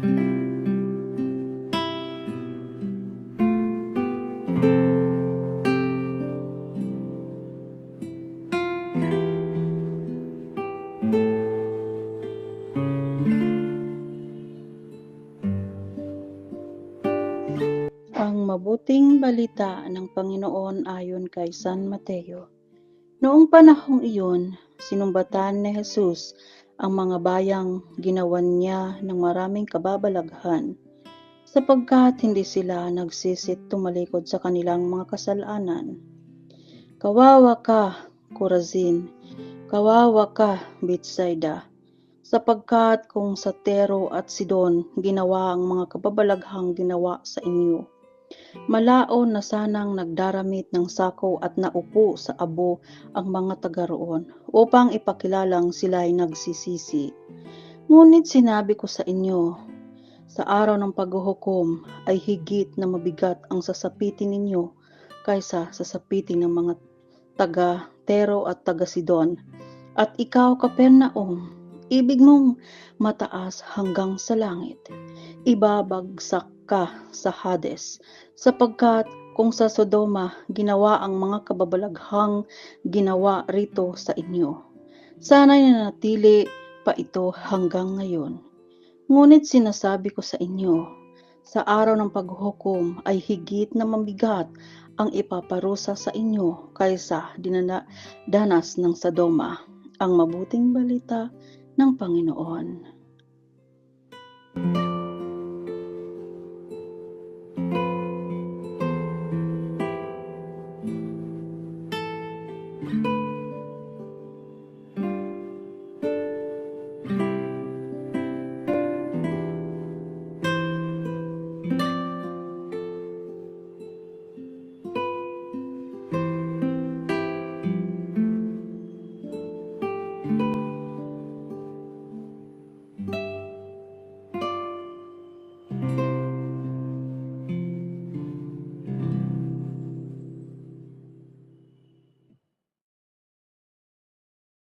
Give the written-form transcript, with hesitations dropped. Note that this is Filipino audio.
Ang mabuting balita ng Panginoon ayon kay San Mateo. Noong panahong iyon, sinumbatan ni Jesus ang mga bayang ginawan niya ng maraming kababalaghan, sapagkat hindi sila nagsisit tumalikod sa kanilang mga kasalanan. Kawawa ka, Corazin! Kawawa ka, Bethsaida! Sapagkat kung sa Tiro at Sidon ginawa ang mga kababalaghang ginawa sa inyo, malaon na sanang nagdaramit ng sako at naupo sa abo ang mga taga roon upang ipakilalang sila'y nagsisisi. Ngunit sinabi ko sa inyo, sa araw ng paghuhukom ay higit na mabigat ang sasapitin ninyo kaysa sasapitin ng mga taga Tiro at taga Sidon. At ikaw, Capernaum, ibig mong mataas hanggang sa langit, ibabagsak ka sa Hades, sapagkat kung sa Sodoma ginawa ang mga kababalaghang ginawa rito sa inyo, sana'y nanatili pa ito hanggang ngayon. Ngunit sinasabi ko sa inyo, sa araw ng paghuhukom ay higit na mabigat ang ipaparusa sa inyo kaysa dinadanas ng Sodoma. Ang mabuting balita ng Panginoon.